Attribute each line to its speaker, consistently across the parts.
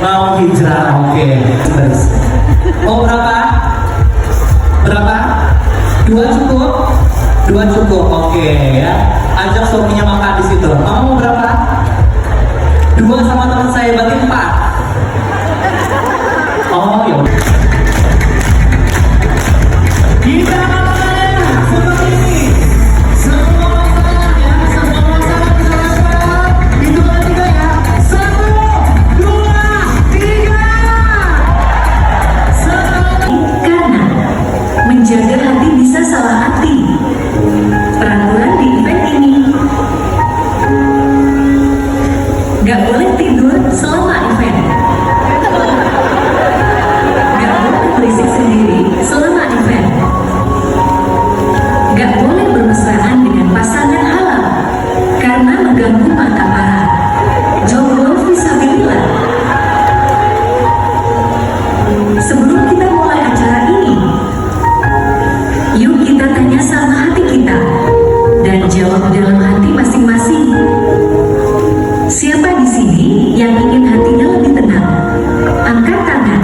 Speaker 1: Mau hijrah, oke. Oh berapa? Berapa? Dua cukup? Dua cukup, oke ya. Ajak suaminya makan di situ. Kamu mau berapa? Dua sama teman saya berarti 4. Oh ya. Kita makannya seperti ini. Semua makanannya, semua makanan diserahkan. Hitungan 3 ya. 1, 2, 3.
Speaker 2: Karena menjaga hati bisa salah hati. Peraturan di event ini nggak boleh tidur selama event. Nggak boleh berisik sendiri selama event. Nggak boleh bermesraan dengan pasangan halal karena mengganggu mata para jomblo fisabilillah. Sebelum kita mulai acara ini, yuk kita tanya sama hati kita dan jawab dalam hati masing-masing. Siapa di sini yang ingin hatinya lebih tenang? Angkat tangan.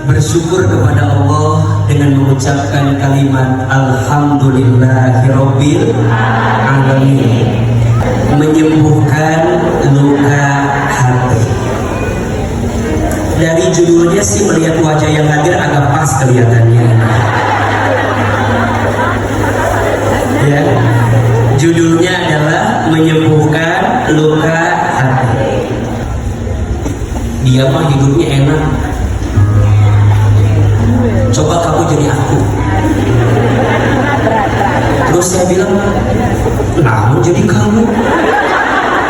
Speaker 1: Bersyukur kepada Allah dengan mengucapkan kalimat Alhamdulillahirabbil alamin, menyembuhkan luka hati. Dari judulnya sih melihat wajah yang hadir agak pas kelihatannya. Ya, judulnya adalah menyembuhkan luka hati. Dia mah hidupnya enak. Coba kamu jadi aku. Terus saya bilang, namun jadi kamu.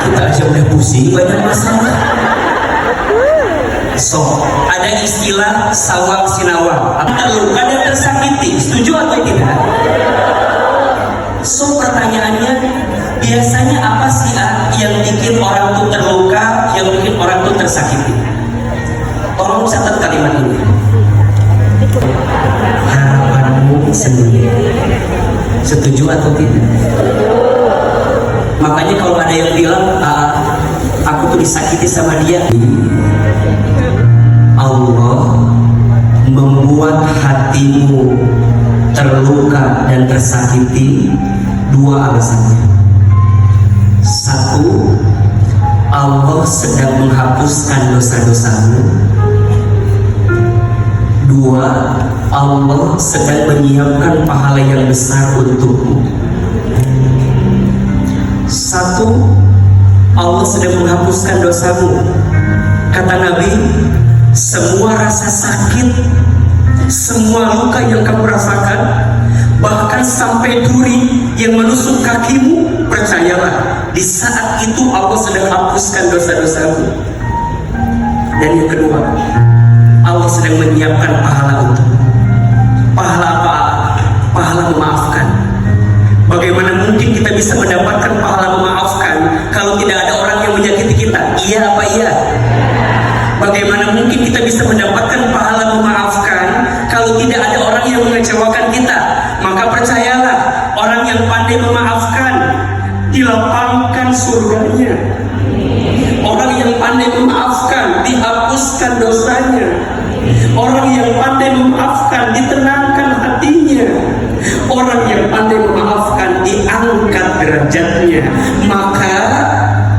Speaker 1: Kita aja udah pusing banyak masalah. So, ada istilah sawang sinawang, terluka dan tersakiti. Setuju atau tidak? So, pertanyaannya, biasanya apa sih yang bikin orang tuh terluka, yang bikin orang tuh tersakiti? Tolong catat kalimat ini. Harapanmu
Speaker 3: sendiri. Setuju atau tidak? Makanya kalau ada yang bilang aku tuh disakiti sama dia, Allah membuat hatimu terluka dan tersakiti dua alasannya. Satu, Allah sedang menghapuskan dosa-dosamu. Dua, Allah sedang menyiapkan pahala yang besar untukmu. Satu, Allah sedang menghapuskan dosamu. Kata Nabi, semua rasa sakit, semua luka yang kamu rasakan, bahkan sampai duri yang menusuk kakimu, percayalah, di saat itu Allah sedang hapuskan dosa-dosamu. Dan yang kedua, Allah sedang menyiapkan pahala untukmu. Pahala apa? Pahala memaafkan. Bagaimana mungkin kita bisa mendapatkan pahala memaafkan kalau tidak ada orang yang menyakiti kita? Iya apa iya? Bagaimana mungkin kita bisa mendapatkan pahala memaafkan kalau tidak ada orang yang mengecewakan kita? Maka percayalah, orang yang pandai memaafkan dilapangkan surganya. Orang yang pandai memaafkan dihapuskan dosanya. Orang yang pandai memaafkan ditenangkan hatinya. Orang yang pandai memaafkan diangkat derajatnya. Maka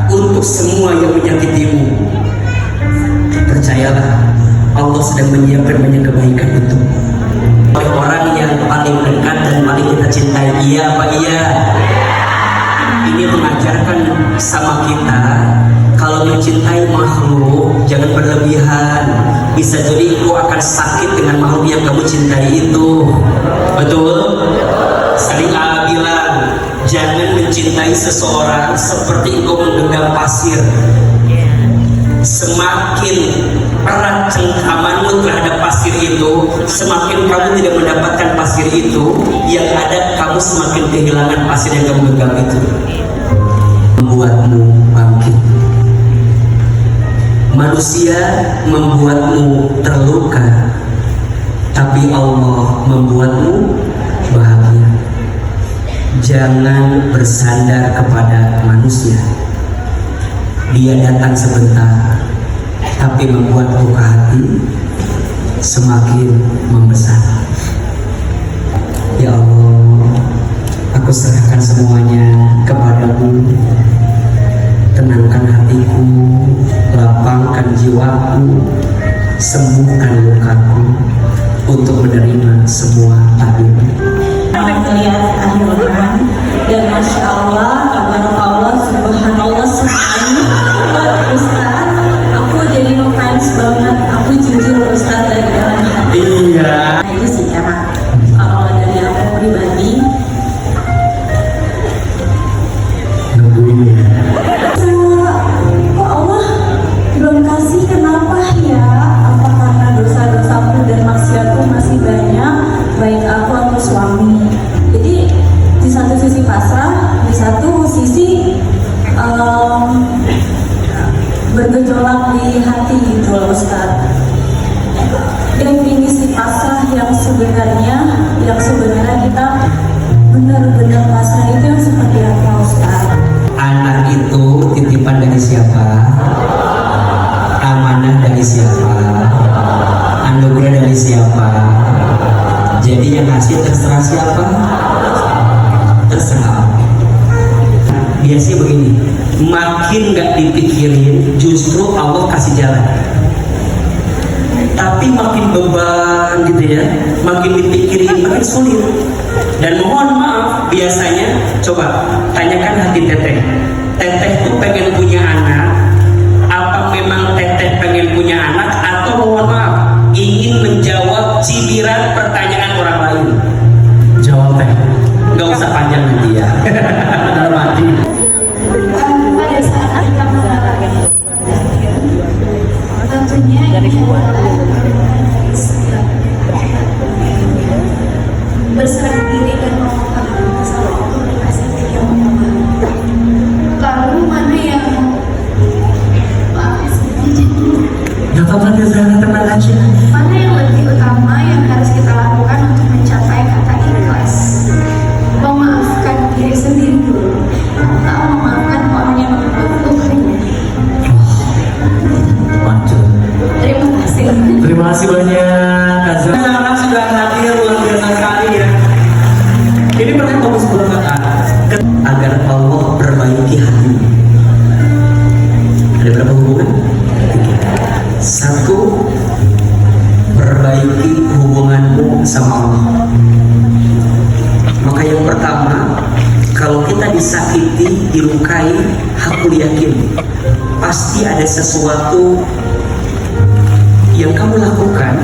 Speaker 3: untuk semua yang menyakitimu, percayalah, Allah sedang menyiapkan banyak kebaikan untukmu. Orang yang paling dekat dan paling kita cintai, iya apa iya? Ini mengajarkan sama kita, kalau mencintai makhluk jangan berlebihan. Bisa jadi engkau akan sakit dengan makhluk yang kamu cintai itu. Betul? Sering Allah bilang, jangan mencintai seseorang seperti engkau menggenggam pasir. Semakin erat cengkamanmu terhadap pasir itu, semakin kamu tidak mendapatkan pasir itu. Yang ada kamu semakin kehilangan pasir yang kamu genggam itu. Membuatmu bangkit. Manusia membuatmu terluka, tapi Allah membuatmu bahagia. Jangan bersandar kepada manusia. Dia datang sebentar, tapi membuat luka hati semakin membesar. Ya Allah, aku serahkan semuanya kepadamu. Tenangkan hatiku, lapangkan jiwaku, sembuhkan lukaku untuk menerima semua takdir.
Speaker 4: Melihat akhir Quran dan masya Allah, tabarakallah, subhanallah, subhanallah, Ustaz, aku jadi ngefans banget. Aku jujur Ustaz dari dalam hati.
Speaker 3: Iya.
Speaker 4: Nah, itu sih cara kalau dari aku pribadi. Kok Allah belum kasih, kenapa ya? Apa karena dosa-dosaku dan maksiatku masih banyak, baik aku atau suami? Jadi di satu sisi pasrah, di satu sisi bergejolak di hati gitu loh Ustaz. Definisi pasrah yang sebenarnya kita benar-benar pasrah itu yang seperti apa Ustaz?
Speaker 3: Anak itu titipan dari siapa? Amanah dari siapa? Anugerah dari siapa? Jadi yang ngasih terserah siapa? Terserah. Biasanya begini, makin gak dipikirin, justru Allah kasih jalan. Tapi makin beban gitu ya, makin dipikirin, makin sulit. Dan mohon maaf, biasanya coba tanyakan hati teteh. Teteh tuh pengen punya anak, apa memang teteh pengen punya anak, atau mohon maaf, ingin menjawab cibiran pertanyaan orang lain? Jawab teh, nggak usah panjang nanti ya. Dalam hati.
Speaker 4: Pada saat kita mengalami tentunya ini berserah diri dan memohon sama Allah dikasih yang lalu mana yang
Speaker 3: Gak apa-apa, tenang aja.
Speaker 4: mana yang lebih utama yang harus kita lakukan untuk mencapai kata
Speaker 1: senang sekali ya. Ini pertanyaan bagus banget
Speaker 3: agar Allah perbaiki hatimu. Ada berapa hubungan? Satu, perbaiki hubunganmu sama Allah. Maka yang pertama, kalau kita disakiti, dilukai, aku yakin pasti ada sesuatu yang kamu lakukan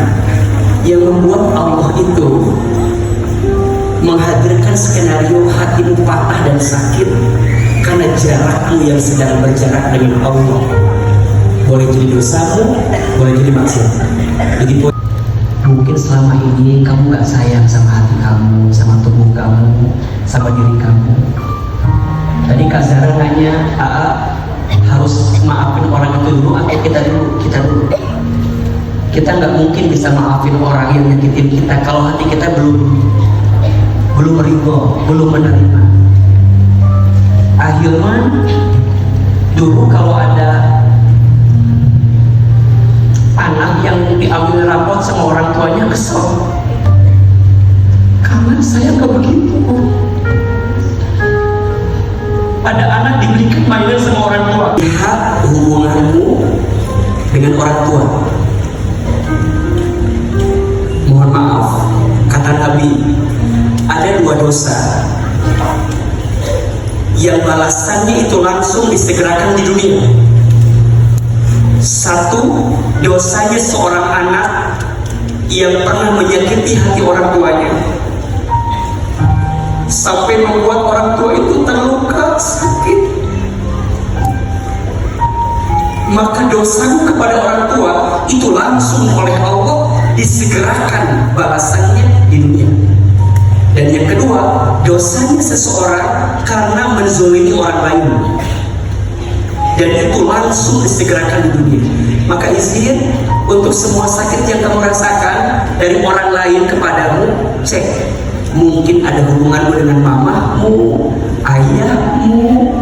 Speaker 3: yang membuat Allah itu menghadirkan skenario hatimu patah dan sakit karena jarakmu yang sedang berjarak dengan Allah. Boleh jadi dosamu, boleh jadi maksiat. Begitu.
Speaker 5: Mungkin selama ini kamu gak sayang sama hati kamu, sama tubuh kamu, sama diri kamu. Tadi Kak Zara nanya, harus maafin orang itu dulu atau kita dulu? Kita dulu. Kita nggak mungkin bisa maafin orang yang nyakitin kita kalau hati kita belum ridho, belum menerima. Ahilman, dulu kalau ada anak yang diambil rapot sama orang tuanya kesel, karena saya nggak begitu. Ada anak dibelikan mainan sama orang tua.
Speaker 3: Lihat hubunganmu dengan orang tua. Mohon maaf, kata Nabi, ada dua dosa yang balasannya itu langsung disegerakan di dunia. Satu, dosanya seorang anak yang pernah menyakiti hati orang tuanya sampai membuat orang tua itu terluka sakit. Maka dosamu kepada orang tua itu langsung oleh Allah disegerakan balasannya di dunia. Dan yang kedua, dosanya seseorang karena menzolimi orang lain, dan itu langsung disegerakan di dunia. Maka izin untuk semua sakit yang kamu rasakan dari orang lain kepadamu, cek. Mungkin ada hubunganmu dengan mamamu, ayahmu,